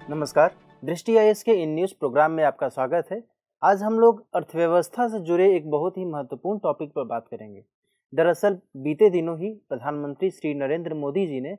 नमस्कार, दृष्टि आईएएस के इन न्यूज़ प्रोग्राम में आपका स्वागत है। आज हम लोग अर्थव्यवस्था से जुड़े एक बहुत ही महत्वपूर्ण टॉपिक पर बात करेंगे। दरअसल बीते दिनों ही प्रधानमंत्री श्री नरेंद्र मोदी जी ने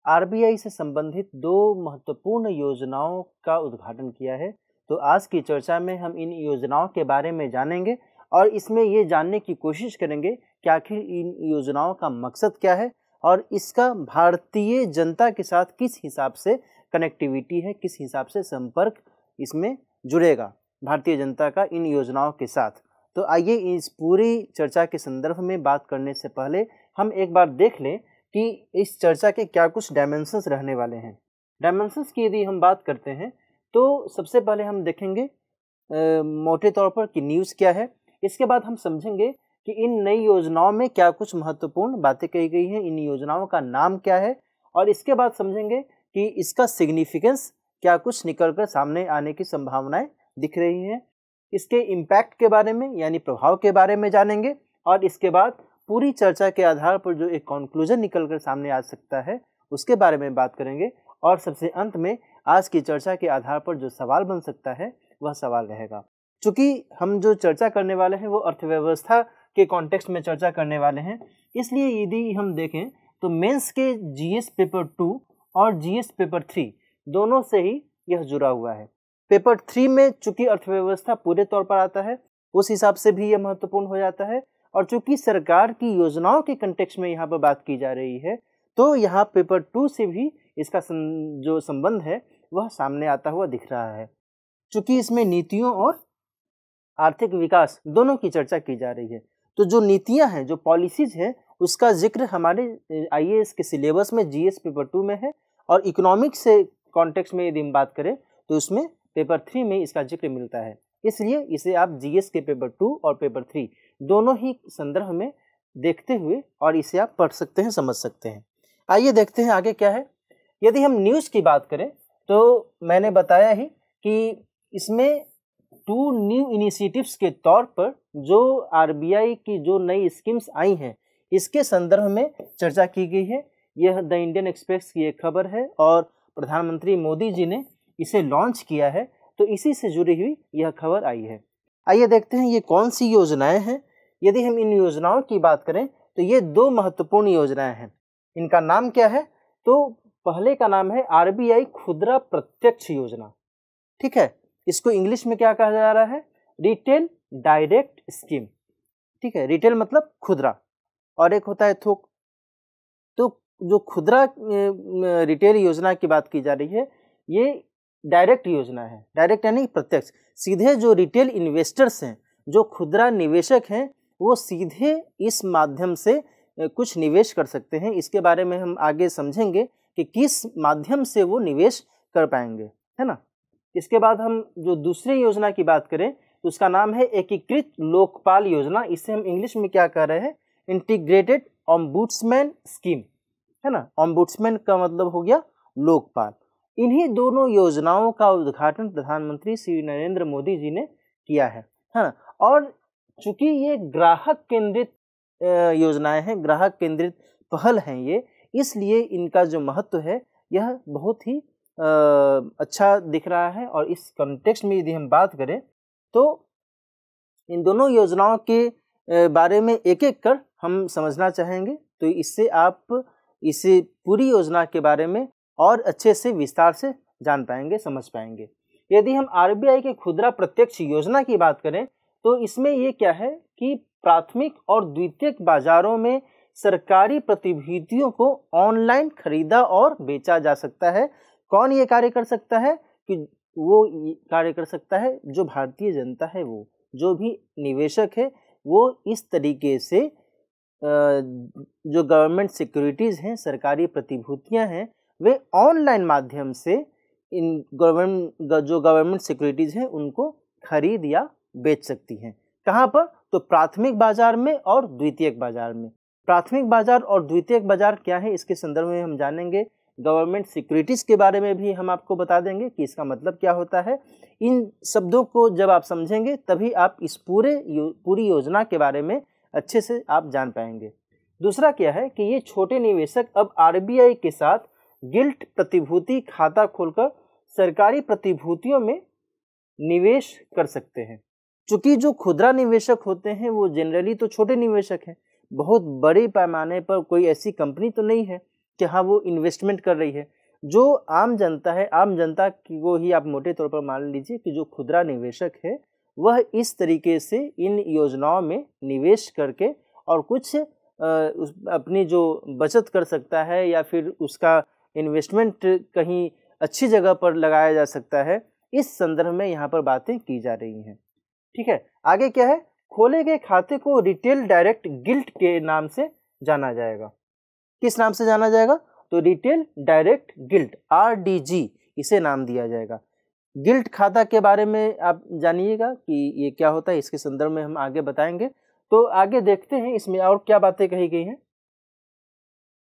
आरबीआई से संबंधित दो महत्वपूर्ण योजनाओं का उद्घाटन किया है। तो आज की चर्चा में हम इन योजनाओं के बारे में जानेंगे और इसमें ये जानने की कोशिश करेंगे कि आखिर इन योजनाओं का मकसद क्या है और इसका भारतीय जनता के साथ किस हिसाब से कनेक्टिविटी है, किस हिसाब से संपर्क इसमें जुड़ेगा भारतीय जनता का इन योजनाओं के साथ। तो आइए इस पूरी चर्चा के संदर्भ में बात करने से पहले हम एक बार देख लें कि इस चर्चा के क्या कुछ डायमेंशंस रहने वाले हैं। डायमेंशंस की यदि हम बात करते हैं तो सबसे पहले हम देखेंगे मोटे तौर पर कि न्यूज़ क्या है। इसके बाद हम समझेंगे कि इन नई योजनाओं में क्या कुछ महत्वपूर्ण बातें कही गई हैं, इन योजनाओं का नाम क्या है, और इसके बाद समझेंगे कि इसका सिग्निफिकेंस क्या कुछ निकल कर सामने आने की संभावनाएं दिख रही हैं। इसके इम्पैक्ट के बारे में यानी प्रभाव के बारे में जानेंगे और इसके बाद पूरी चर्चा के आधार पर जो एक कंक्लूजन निकल कर सामने आ सकता है उसके बारे में बात करेंगे। और सबसे अंत में आज की चर्चा के आधार पर जो सवाल बन सकता है वह सवाल रहेगा। चूँकि हम जो चर्चा करने वाले हैं वो अर्थव्यवस्था के कॉन्टेक्स्ट में चर्चा करने वाले हैं, इसलिए यदि हम देखें तो मेंस के जीएस पेपर 2 और जीएस पेपर 3 दोनों से ही यह जुड़ा हुआ है। पेपर 3 में चूंकि अर्थव्यवस्था पूरे तौर पर आता है उस हिसाब से भी यह महत्वपूर्ण हो जाता है, और चूंकि सरकार की योजनाओं के कंटेक्स्ट में यहाँ पर बात की जा रही है तो यहाँ पेपर 2 से भी इसका जो संबंध है वह सामने आता हुआ दिख रहा है। चूंकि इसमें नीतियों और आर्थिक विकास दोनों की चर्चा की जा रही है, तो जो नीतियाँ हैं, जो पॉलिसीज हैं, उसका जिक्र हमारे आईएएस के सिलेबस में जीएस पेपर 2 में है, और इकोनॉमिक्स से कॉन्टेक्स्ट में यदि हम बात करें तो उसमें पेपर 3 में इसका जिक्र मिलता है। इसलिए इसे आप जीएस के पेपर 2 और पेपर 3 दोनों ही संदर्भ में देखते हुए और इसे आप पढ़ सकते हैं, समझ सकते हैं। आइए देखते हैं आगे क्या है। यदि हम न्यूज़ की बात करें तो मैंने बताया ही कि इसमें 2 न्यू इनिशिएटिव्स के तौर पर जो आरबीआई की जो नई स्कीम्स आई हैं इसके संदर्भ में चर्चा की गई है। यह द इंडियन एक्सप्रेस की एक खबर है और प्रधानमंत्री मोदी जी ने इसे लॉन्च किया है, तो इसी से जुड़ी हुई यह खबर आई है। आइए देखते हैं ये कौन सी योजनाएं हैं। यदि हम इन योजनाओं की बात करें तो ये 2 महत्वपूर्ण योजनाएं हैं। इनका नाम क्या है? तो पहले का नाम है आरबीआई खुदरा प्रत्यक्ष योजना। ठीक है, इसको इंग्लिश में क्या कहा जा रहा है? Retail direct scheme. ठीक है, रिटेल मतलब खुदरा और एक होता है थोक। तो जो खुदरा रिटेल योजना की बात की जा रही है ये डायरेक्ट योजना है। डायरेक्ट यानी प्रत्यक्ष, सीधे जो रिटेल इन्वेस्टर्स हैं, जो खुदरा निवेशक हैं, वो सीधे इस माध्यम से कुछ निवेश कर सकते हैं। इसके बारे में हम आगे समझेंगे कि किस माध्यम से वो निवेश कर पाएंगे, है ना। इसके बाद हम जो दूसरी योजना की बात करें तो उसका नाम है एकीकृत लोकपाल योजना। इसे हम इंग्लिश में क्या कह रहे हैं? इंटीग्रेटेड ऑम्बुड्समैन स्कीम, है ना। ऑम्बुड्समैन का मतलब हो गया लोकपाल। इन्हीं दोनों योजनाओं का उद्घाटन प्रधानमंत्री श्री नरेंद्र मोदी जी ने किया है ना। और चूंकि ये ग्राहक केंद्रित योजनाएं हैं, ग्राहक केंद्रित पहल हैं ये, इसलिए इनका जो महत्व है यह बहुत ही अच्छा दिख रहा है। और इस कॉन्टेक्स्ट में यदि हम बात करें तो इन दोनों योजनाओं के बारे में एक एक कर हम समझना चाहेंगे, तो इससे आप इस पूरी योजना के बारे में और अच्छे से विस्तार से जान पाएंगे, समझ पाएंगे। यदि हम आरबीआई के खुदरा प्रत्यक्ष योजना की बात करें तो इसमें ये क्या है कि प्राथमिक और द्वितीयक बाजारों में सरकारी प्रतिभूतियों को ऑनलाइन खरीदा और बेचा जा सकता है। कौन ये कार्य कर सकता है? कि वो कार्य कर सकता है जो भारतीय जनता है, वो जो भी निवेशक है वो इस तरीके से जो गवर्नमेंट सिक्योरिटीज़ हैं, सरकारी प्रतिभूतियां हैं, वे ऑनलाइन माध्यम से इन जो गवर्नमेंट सिक्योरिटीज़ हैं उनको खरीद या बेच सकती हैं। कहाँ पर? तो प्राथमिक बाजार में और द्वितीयक बाजार में। प्राथमिक बाजार और द्वितीयक बाजार क्या है इसके संदर्भ में हम जानेंगे। गवर्नमेंट सिक्योरिटीज़ के बारे में भी हम आपको बता देंगे कि इसका मतलब क्या होता है। इन शब्दों को जब आप समझेंगे तभी आप इस पूरी योजना के बारे में अच्छे से आप जान पाएंगे। दूसरा क्या है कि ये छोटे निवेशक अब आरबीआई के साथ गिल्ट प्रतिभूति खाता खोलकर सरकारी प्रतिभूतियों में निवेश कर सकते हैं। चूंकि जो खुदरा निवेशक होते हैं वो जनरली तो छोटे निवेशक हैं, बहुत बड़े पैमाने पर कोई ऐसी कंपनी तो नहीं है कि हाँ वो इन्वेस्टमेंट कर रही है। जो आम जनता है, आम जनता की को ही आप मोटे तौर पर मान लीजिए कि जो खुदरा निवेशक है वह इस तरीके से इन योजनाओं में निवेश करके और कुछ अपनी जो बचत कर सकता है या फिर उसका इन्वेस्टमेंट कहीं अच्छी जगह पर लगाया जा सकता है, इस संदर्भ में यहाँ पर बातें की जा रही हैं। ठीक है, आगे क्या है, खोले गए खाते को रिटेल डायरेक्ट गिल्ट के नाम से जाना जाएगा। किस नाम से जाना जाएगा? तो रिटेल डायरेक्ट गिल्ट, RDG इसे नाम दिया जाएगा। गिल्ट खाता के बारे में आप जानिएगा कि ये क्या होता है, इसके संदर्भ में हम आगे बताएंगे। तो आगे देखते हैं इसमें और क्या बातें कही गई हैं।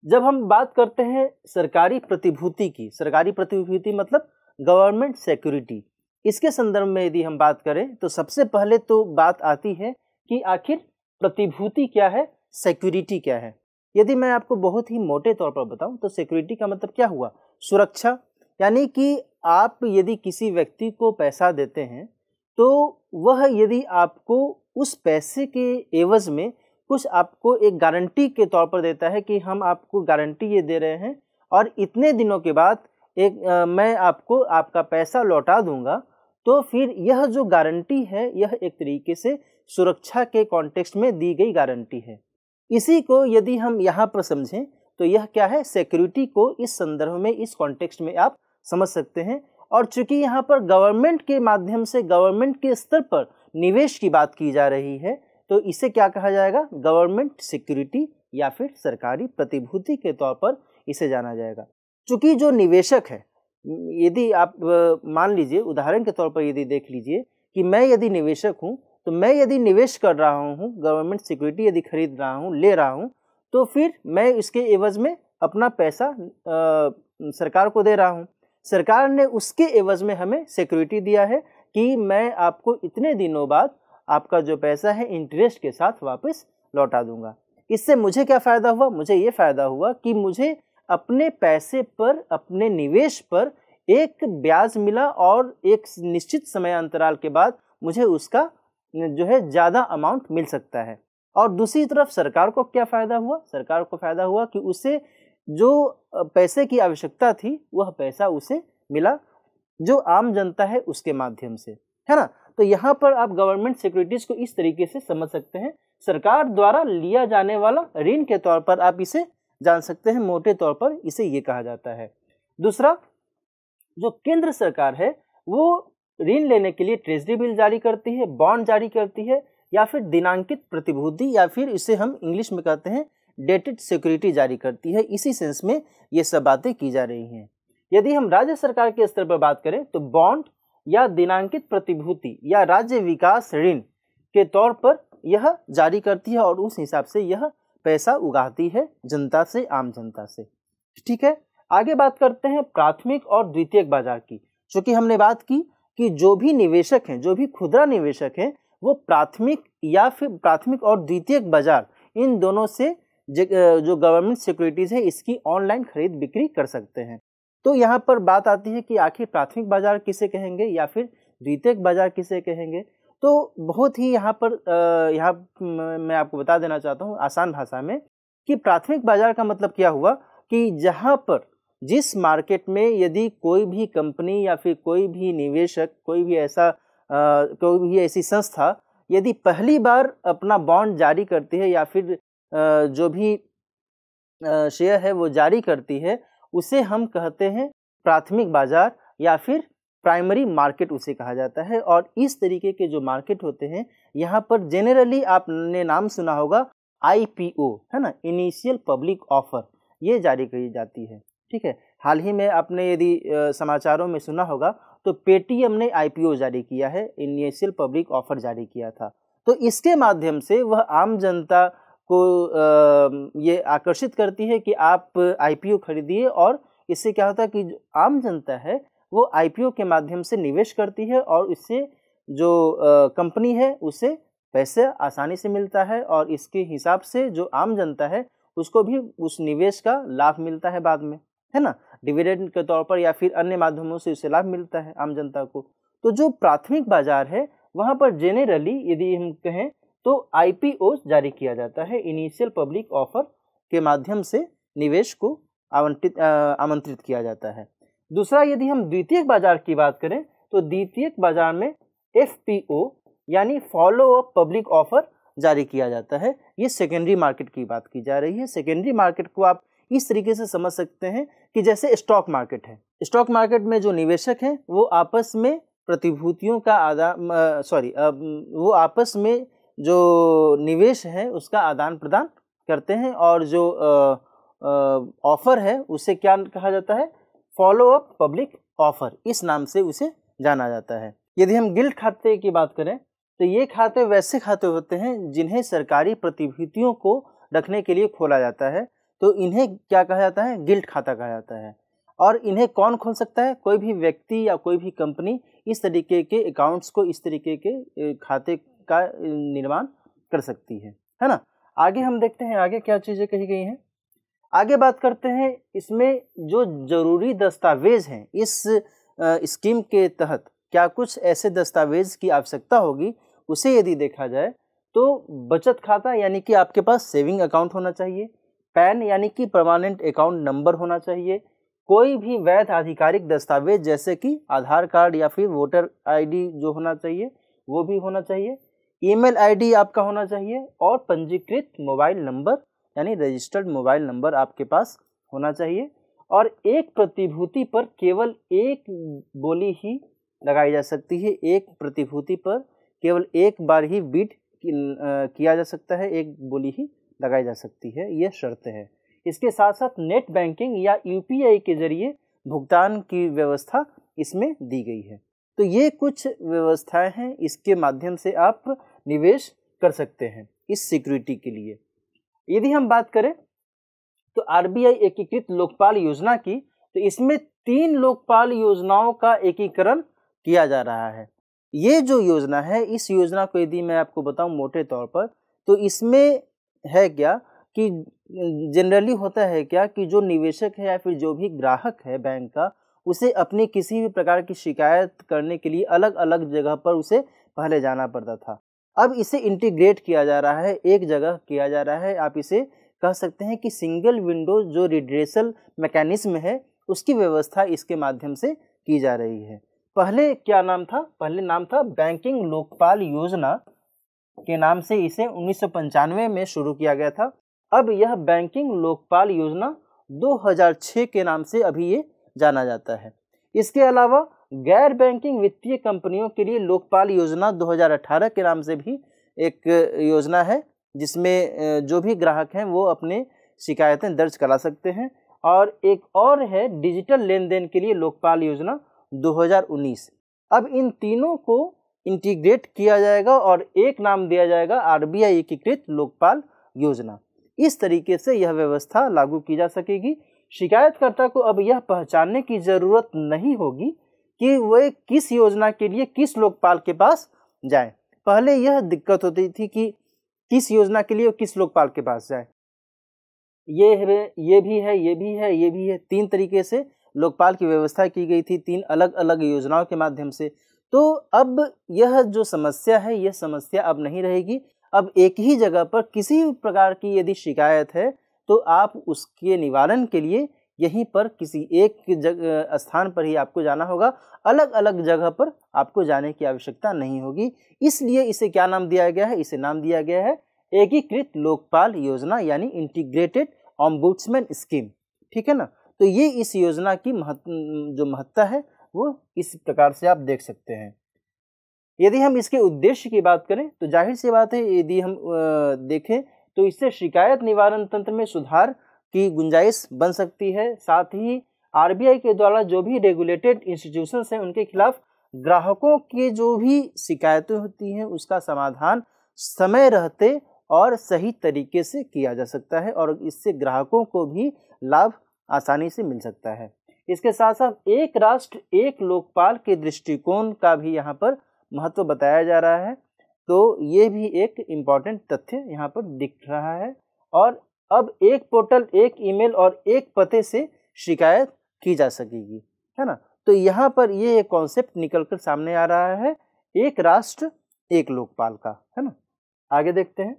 जब हम बात करते हैं सरकारी प्रतिभूति की, सरकारी प्रतिभूति मतलब गवर्नमेंट सिक्योरिटी, इसके संदर्भ में यदि हम बात करें तो सबसे पहले तो बात आती है कि आखिर प्रतिभूति क्या है, सिक्योरिटी क्या है। यदि मैं आपको बहुत ही मोटे तौर पर बताऊं तो सिक्योरिटी का मतलब क्या हुआ, सुरक्षा। यानी कि आप यदि किसी व्यक्ति को पैसा देते हैं तो वह यदि आपको उस पैसे के एवज में कुछ आपको एक गारंटी के तौर पर देता है कि हम आपको गारंटी ये दे रहे हैं और इतने दिनों के बाद मैं आपको आपका पैसा लौटा दूंगा, तो फिर यह जो गारंटी है यह एक तरीके से सुरक्षा के कॉन्टेक्स्ट में दी गई गारंटी है। इसी को यदि हम यहाँ पर समझें तो यह क्या है, सिक्योरिटी को इस संदर्भ में, इस कॉन्टेक्स्ट में आप समझ सकते हैं। और चूंकि यहाँ पर गवर्नमेंट के माध्यम से, गवर्नमेंट के स्तर पर निवेश की बात की जा रही है, तो इसे क्या कहा जाएगा, गवर्नमेंट सिक्योरिटी या फिर सरकारी प्रतिभूति के तौर पर इसे जाना जाएगा। चूंकि जो निवेशक है, यदि आप मान लीजिए उदाहरण के तौर पर यदि देख लीजिए कि मैं यदि निवेशक हूँ, तो मैं यदि निवेश कर रहा हूँ, गवर्नमेंट सिक्योरिटी यदि खरीद रहा हूँ, ले रहा हूँ, तो फिर मैं इसके एवज में अपना पैसा सरकार को दे रहा हूँ। सरकार ने उसके एवज में हमें सिक्योरिटी दिया है कि मैं आपको इतने दिनों बाद आपका जो पैसा है इंटरेस्ट के साथ वापस लौटा दूंगा। इससे मुझे क्या फ़ायदा हुआ, मुझे ये फ़ायदा हुआ कि मुझे अपने पैसे पर, अपने निवेश पर एक ब्याज मिला और एक निश्चित समय अंतराल के बाद मुझे उसका जो है ज़्यादा अमाउंट मिल सकता है। और दूसरी तरफ सरकार को क्या फ़ायदा हुआ, सरकार को फ़ायदा हुआ कि उसे जो पैसे की आवश्यकता थी वह पैसा उसे मिला जो आम जनता है उसके माध्यम से, है ना। तो यहाँ पर आप गवर्नमेंट सिक्योरिटीज़ को इस तरीके से समझ सकते हैं, सरकार द्वारा लिया जाने वाला ऋण के तौर पर आप इसे जान सकते हैं, मोटे तौर पर इसे ये कहा जाता है। दूसरा, जो केंद्र सरकार है वो ऋण लेने के लिए ट्रेजरी बिल जारी करती है, बॉन्ड जारी करती है, या फिर दिनांकित प्रतिभूति, या फिर इसे हम इंग्लिश में कहते हैं डेटेड सिक्योरिटी जारी करती है। इसी सेंस में ये सब बातें की जा रही हैं। यदि हम राज्य सरकार के स्तर पर बात करें तो बॉन्ड या दिनांकित प्रतिभूति या राज्य विकास ऋण के तौर पर यह जारी करती है और उस हिसाब से यह पैसा उगाती है जनता से, आम जनता से। ठीक है, आगे बात करते हैं प्राथमिक और द्वितीयक बाजार की। चूंकि हमने बात की कि जो भी निवेशक हैं, जो भी खुदरा निवेशक हैं, वो प्राथमिक या फिर प्राथमिक और द्वितीयक बाजार, इन दोनों से जो गवर्नमेंट सिक्योरिटीज़ है इसकी ऑनलाइन खरीद बिक्री कर सकते हैं। तो यहाँ पर बात आती है कि आखिर प्राथमिक बाजार किसे कहेंगे या फिर द्वितीयक बाजार किसे कहेंगे। तो बहुत ही यहाँ मैं आपको बता देना चाहता हूँ आसान भाषा में कि प्राथमिक बाजार का मतलब क्या हुआ कि जहाँ पर, जिस मार्केट में यदि कोई भी कंपनी या फिर कोई भी निवेशक, कोई भी ऐसी संस्था यदि पहली बार अपना बॉन्ड जारी करती है या फिर जो भी शेयर है वो जारी करती है, उसे हम कहते हैं प्राथमिक बाजार या फिर प्राइमरी मार्केट उसे कहा जाता है। और इस तरीके के जो मार्केट होते हैं यहाँ पर जेनरली आपने नाम सुना होगा IPO, है ना, इनिशियल पब्लिक ऑफर, ये जारी की जाती है। ठीक है, हाल ही में आपने यदि समाचारों में सुना होगा तो पेटीएम ने IPO जारी किया है, इनिशियल पब्लिक ऑफर जारी किया था। तो इसके माध्यम से वह आम जनता को ये आकर्षित करती है कि आप IPO खरीदिए, और इससे क्या होता है कि आम जनता है वो IPO के माध्यम से निवेश करती है और इससे जो कंपनी है उसे पैसे आसानी से मिलता है और इसके हिसाब से जो आम जनता है उसको भी उस निवेश का लाभ मिलता है बाद में, है ना, डिविडेंड के तौर पर या फिर अन्य माध्यमों से उसे लाभ मिलता है आम जनता को। तो जो प्राथमिक बाजार है वहाँ पर जेनरली यदि हम कहें तो IPO जारी किया जाता है, इनिशियल पब्लिक ऑफर के माध्यम से निवेश को आमंत्रित किया जाता है। दूसरा, यदि हम द्वितीयक बाजार की बात करें तो द्वितीयक बाजार में FPO यानी फॉलो अप पब्लिक ऑफर जारी किया जाता है। ये सेकेंडरी मार्केट की बात की जा रही है। सेकेंडरी मार्केट को आप इस तरीके से समझ सकते हैं कि जैसे स्टॉक मार्केट है, स्टॉक मार्केट में जो निवेशक हैं वो आपस में प्रतिभूतियों का वो आपस में जो निवेश है उसका आदान प्रदान करते हैं, और जो ऑफर है उसे क्या कहा जाता है, फॉलो अप पब्लिक ऑफर, इस नाम से उसे जाना जाता है। यदि हम गिल्ट खाते की बात करें तो ये खाते वैसे खाते होते हैं जिन्हें सरकारी प्रतिभूतियों को रखने के लिए खोला जाता है, तो इन्हें क्या कहा जाता है, गिल्ट खाता कहा जाता है। और इन्हें कौन खोल सकता है, कोई भी व्यक्ति या कोई भी कंपनी इस तरीके के अकाउंट्स को, इस तरीके के खाते का निर्माण कर सकती है ना। आगे हम देखते हैं आगे क्या चीज़ें कही गई हैं। आगे बात करते हैं इसमें जो जरूरी दस्तावेज हैं इस स्कीम के तहत क्या कुछ ऐसे दस्तावेज की आवश्यकता होगी, उसे यदि देखा जाए तो बचत खाता यानी कि आपके पास सेविंग अकाउंट होना चाहिए, पैन यानी कि परमानेंट अकाउंट नंबर होना चाहिए, कोई भी वैध आधिकारिक दस्तावेज जैसे कि आधार कार्ड या फिर वोटर ID जो होना चाहिए वो भी होना चाहिए, ईमेल ID आपका होना चाहिए, और पंजीकृत मोबाइल नंबर यानी रजिस्टर्ड मोबाइल नंबर आपके पास होना चाहिए। और एक प्रतिभूति पर केवल एक बोली ही लगाई जा सकती है, एक प्रतिभूति पर केवल एक बार ही बिड किया जा सकता है, एक बोली ही लगाई जा सकती है, यह शर्त है। इसके साथ साथ नेट बैंकिंग या UPI के जरिए भुगतान की व्यवस्था इसमें दी गई है। तो ये कुछ व्यवस्थाएं हैं, इसके माध्यम से आप निवेश कर सकते हैं इस सिक्योरिटी के लिए। यदि हम बात करें तो RBI एकीकृत लोकपाल योजना की, तो इसमें 3 लोकपाल योजनाओं का एकीकरण किया जा रहा है। ये जो योजना है, इस योजना को यदि मैं आपको बताऊं मोटे तौर पर, तो इसमें है क्या कि जनरली होता है क्या कि जो निवेशक है या फिर जो भी ग्राहक है बैंक का, उसे अपनी किसी भी प्रकार की शिकायत करने के लिए अलग अलग जगह पर उसे पहले जाना पड़ता था। अब इसे इंटीग्रेट किया जा रहा है, एक जगह किया जा रहा है। आप इसे कह सकते हैं कि सिंगल विंडो जो रिड्रेसल मैकेनिज्म है उसकी व्यवस्था इसके माध्यम से की जा रही है। पहले क्या नाम था, पहले नाम था बैंकिंग लोकपाल योजना के नाम से इसे 1995 में शुरू किया गया था। अब यह बैंकिंग लोकपाल योजना 2006 के नाम से अभी ये जाना जाता है। इसके अलावा गैर बैंकिंग वित्तीय कंपनियों के लिए लोकपाल योजना 2018 के नाम से भी एक योजना है, जिसमें जो भी ग्राहक हैं वो अपने शिकायतें दर्ज करा सकते हैं। और एक और है डिजिटल लेन देन के लिए लोकपाल योजना 2019। अब इन तीनों को इंटीग्रेट किया जाएगा और एक नाम दिया जाएगा RBI एकीकृत लोकपाल योजना। इस तरीके से यह व्यवस्था लागू की जा सकेगी। शिकायतकर्ता को अब यह पहचानने की ज़रूरत नहीं होगी कि वह किस योजना के लिए किस लोकपाल के पास जाए। पहले यह दिक्कत होती थी कि किस योजना के लिए किस लोकपाल के पास जाए, ये भी है, ये भी है, ये भी है। 3 तरीके से लोकपाल की व्यवस्था की गई थी, 3 अलग अलग योजनाओं के माध्यम से। तो अब यह जो समस्या है, यह समस्या अब नहीं रहेगी। अब एक ही जगह पर किसी भी प्रकार की यदि शिकायत है तो आप उसके निवारण के लिए यहीं पर किसी एक स्थान पर ही आपको जाना होगा, अलग अलग जगह पर आपको जाने की आवश्यकता नहीं होगी। इसलिए इसे क्या नाम दिया गया है, इसे नाम दिया गया है एकीकृत लोकपाल योजना यानी इंटीग्रेटेड ऑम्बुड्समैन स्कीम। ठीक है ना। तो ये इस योजना की जो महत्ता है वो इस प्रकार से आप देख सकते हैं। यदि हम इसके उद्देश्य की बात करें तो जाहिर सी बात है, यदि हम देखें तो इससे शिकायत निवारण तंत्र में सुधार की गुंजाइश बन सकती है। साथ ही RBI के द्वारा जो भी रेगुलेटेड इंस्टीट्यूशंस हैं उनके खिलाफ ग्राहकों की जो भी शिकायतें होती हैं उसका समाधान समय रहते और सही तरीके से किया जा सकता है और इससे ग्राहकों को भी लाभ आसानी से मिल सकता है। इसके साथ साथ एक राष्ट्र एक लोकपाल के दृष्टिकोण का भी यहाँ पर महत्व बताया जा रहा है। तो ये भी एक इम्पॉर्टेंट तथ्य यहाँ पर दिख रहा है। और अब एक पोर्टल, एक ईमेल और एक पते से शिकायत की जा सकेगी, है ना। तो यहाँ पर ये एक कॉन्सेप्ट निकल कर सामने आ रहा है, एक राष्ट्र एक लोकपाल का, है ना। आगे देखते हैं।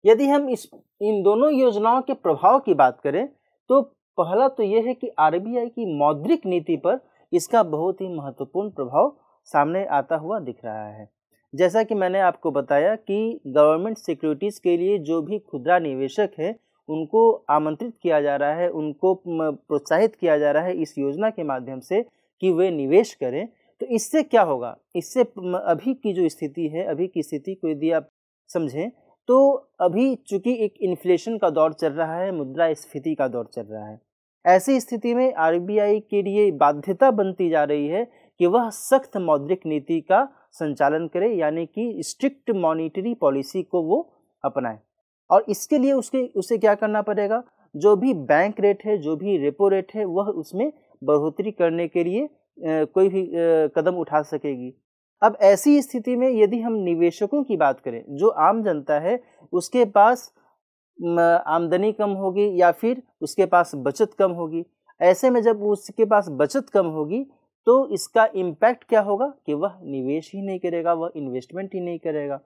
यदि हम इन दोनों योजनाओं के प्रभाव की बात करें तो पहला तो यह है कि आरबीआई की मौद्रिक नीति पर इसका बहुत ही महत्वपूर्ण प्रभाव सामने आता हुआ दिख रहा है। जैसा कि मैंने आपको बताया कि गवर्नमेंट सिक्योरिटीज़ के लिए जो भी खुदरा निवेशक है उनको आमंत्रित किया जा रहा है, उनको प्रोत्साहित किया जा रहा है इस योजना के माध्यम से कि वे निवेश करें। तो इससे क्या होगा, इससे अभी की जो स्थिति है, अभी की स्थिति को यदि आप समझें तो अभी चूंकि एक इन्फ्लेशन का दौर चल रहा है, मुद्रास्फीति का दौर चल रहा है, ऐसी स्थिति में आरबीआई के लिए बाध्यता बनती जा रही है कि वह सख्त मौद्रिक नीति का संचालन करे, यानी कि स्ट्रिक्ट मॉनिटरी पॉलिसी को वो अपनाए। और इसके लिए उसे क्या करना पड़ेगा, जो भी बैंक रेट है, जो भी रेपो रेट है, वह उसमें बढ़ोतरी करने के लिए कोई भी कदम उठा सकेगी। अब ऐसी स्थिति में यदि हम निवेशकों की बात करें, जो आम जनता है उसके पास आमदनी कम होगी या फिर उसके पास बचत कम होगी, ऐसे में जब उसके पास बचत कम होगी तो इसका इम्पैक्ट क्या होगा कि वह निवेश ही नहीं करेगा, वह इन्वेस्टमेंट ही नहीं करेगा।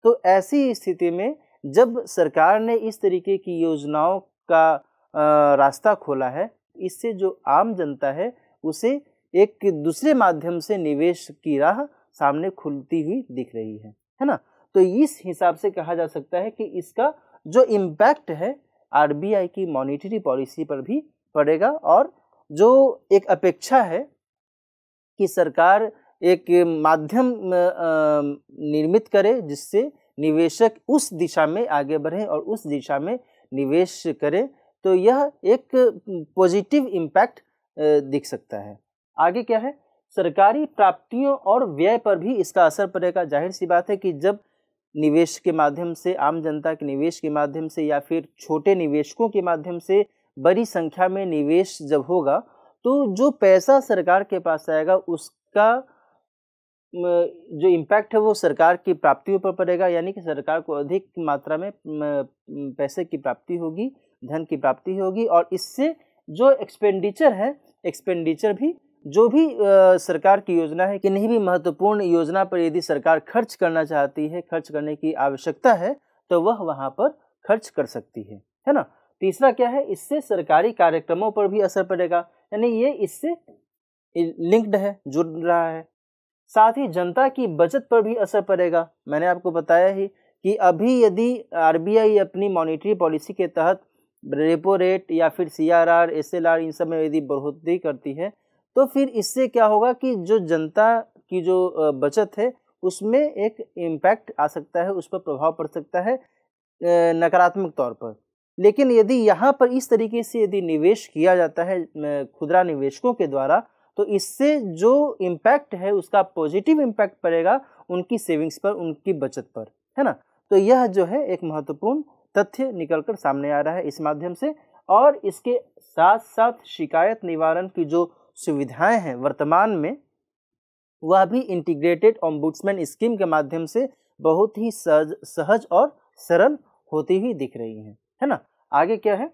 तो ऐसी स्थिति में जब सरकार ने इस तरीके की योजनाओं का रास्ता खोला है, इससे जो आम जनता है उसे एक दूसरे माध्यम से निवेश की राह सामने खुलती हुई दिख रही है ना। तो इस हिसाब से कहा जा सकता है कि इसका जो इम्पैक्ट है आरबीआई की मॉनेटरी पॉलिसी पर भी पड़ेगा, और जो एक अपेक्षा है कि सरकार एक माध्यम निर्मित करे जिससे निवेशक उस दिशा में आगे बढ़े और उस दिशा में निवेश करे, तो यह एक पॉजिटिव इम्पैक्ट दिख सकता है। आगे क्या है, सरकारी प्राप्तियों और व्यय पर भी इसका असर पड़ेगा। जाहिर सी बात है कि जब निवेश के माध्यम से, आम जनता के निवेश के माध्यम से या फिर छोटे निवेशकों के माध्यम से बड़ी संख्या में निवेश जब होगा तो जो पैसा सरकार के पास आएगा उसका जो इम्पैक्ट है वो सरकार की प्राप्तियों पर पड़ेगा, यानी कि सरकार को अधिक मात्रा में पैसे की प्राप्ति होगी, धन की प्राप्ति होगी, और इससे जो एक्सपेंडिचर है, एक्सपेंडिचर भी जो भी सरकार की योजना है, किन्हीं भी महत्वपूर्ण योजना पर यदि सरकार खर्च करना चाहती है, खर्च करने की आवश्यकता है, तो वह वहाँ पर खर्च कर सकती है ना। तीसरा क्या है, इससे सरकारी कार्यक्रमों पर भी असर पड़ेगा, यानी ये इससे लिंक्ड है, जुड़ रहा है। साथ ही जनता की बचत पर भी असर पड़ेगा। मैंने आपको बताया ही कि अभी यदि आरबीआई अपनी मॉनेटरी पॉलिसी के तहत रेपो रेट या फिर सीआरआर, एसएलआर इन सब में यदि बढ़ोतरी करती है तो फिर इससे क्या होगा कि जो जनता की जो बचत है उसमें एक इम्पैक्ट आ सकता है, उस पर प्रभाव पड़ सकता है नकारात्मक तौर पर। लेकिन यदि यहाँ पर इस तरीके से यदि निवेश किया जाता है खुदरा निवेशकों के द्वारा, तो इससे जो इम्पैक्ट है उसका पॉजिटिव इम्पैक्ट पड़ेगा उनकी सेविंग्स पर, उनकी बचत पर, है ना। तो यह जो है एक महत्वपूर्ण तथ्य निकलकर सामने आ रहा है इस माध्यम से। और इसके साथ साथ शिकायत निवारण की जो सुविधाएं हैं वर्तमान में, वह भी इंटीग्रेटेड ओम्बुड्समैन स्कीम के माध्यम से बहुत ही सहज और सरल होती हुई दिख रही हैं, है ना। आगे क्या है,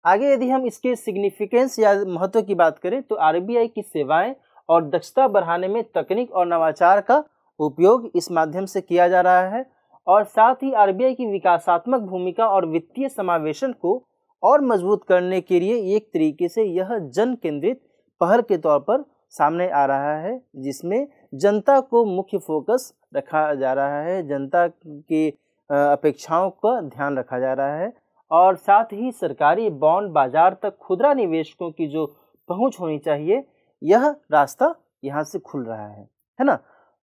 आगे यदि हम इसके सिग्निफिकेंस या महत्व की बात करें तो आरबीआई की सेवाएं और दक्षता बढ़ाने में तकनीक और नवाचार का उपयोग इस माध्यम से किया जा रहा है, और साथ ही आरबीआई की विकासात्मक भूमिका और वित्तीय समावेशन को और मजबूत करने के लिए एक तरीके से यह जन केंद्रित पहल के तौर पर सामने आ रहा है, जिसमें जनता को मुख्य फोकस रखा जा रहा है, जनता की अपेक्षाओं का ध्यान रखा जा रहा है, और साथ ही सरकारी बॉन्ड बाजार तक खुदरा निवेशकों की जो पहुंच होनी चाहिए, यह रास्ता यहाँ से खुल रहा है ना।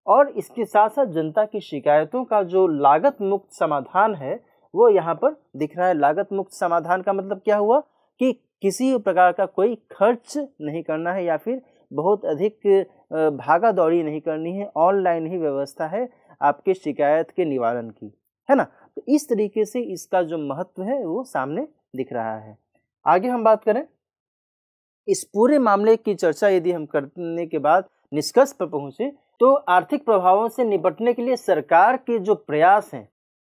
और इसके साथ साथ जनता की शिकायतों का जो लागत मुक्त समाधान है वो यहाँ पर दिख रहा है। लागत मुक्त समाधान का मतलब क्या हुआ कि किसी प्रकार का कोई खर्च नहीं करना है या फिर बहुत अधिक भागा दौड़ी नहीं करनी है, ऑनलाइन ही व्यवस्था है आपके शिकायत के निवारण की, है ना। तो इस तरीके से इसका जो महत्व है वो सामने दिख रहा है। आगे हम बात करें, इस पूरे मामले की चर्चा यदि हम करने के बाद निष्कर्ष पर पहुंचे तो आर्थिक प्रभावों से निपटने के लिए सरकार के जो प्रयास हैं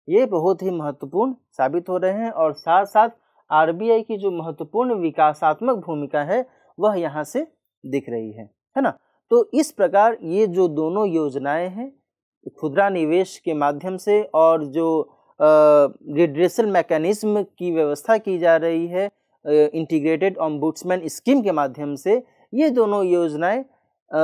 ये बहुत ही महत्वपूर्ण साबित हो रहे हैं, और साथ साथ आरबीआई की जो महत्वपूर्ण विकासात्मक भूमिका है वह यहाँ से दिख रही है ना। तो इस प्रकार ये जो दोनों योजनाएं हैं, खुदरा निवेश के माध्यम से और जो रिड्रेसल मैकेनिज्म की व्यवस्था की जा रही है इंटीग्रेटेड ऑम्बुड्समैन स्कीम के माध्यम से, ये दोनों योजनाएं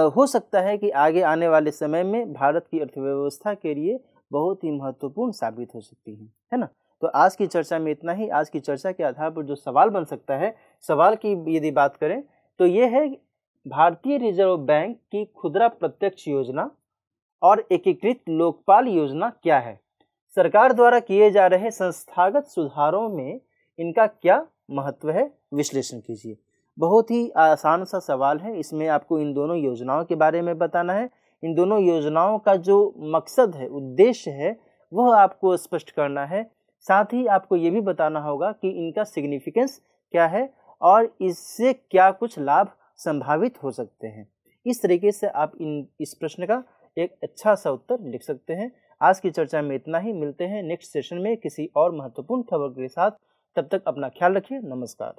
हो सकता है कि आगे आने वाले समय में भारत की अर्थव्यवस्था के लिए बहुत ही महत्वपूर्ण साबित हो सकती है ना। तो आज की चर्चा में इतना ही। आज की चर्चा के आधार पर जो सवाल बन सकता है, सवाल की यदि बात करें तो ये है भारतीय रिजर्व बैंक की खुदरा प्रत्यक्ष योजना और एकीकृत लोकपाल योजना क्या है? सरकार द्वारा किए जा रहे संस्थागत सुधारों में इनका क्या महत्व है? विश्लेषण कीजिए। बहुत ही आसान सा सवाल है। इसमें आपको इन दोनों योजनाओं के बारे में बताना है। इन दोनों योजनाओं का जो मकसद है, उद्देश्य है, वह आपको स्पष्ट करना है। साथ ही आपको ये भी बताना होगा कि इनका सिग्निफिकेंस क्या है और इससे क्या कुछ लाभ संभावित हो सकते हैं। इस तरीके से आप इस प्रश्न का एक अच्छा सा उत्तर लिख सकते हैं। आज की चर्चा में इतना ही। मिलते हैं नेक्स्ट सेशन में किसी और महत्वपूर्ण खबर के साथ। तब तक अपना ख्याल रखिए। नमस्कार।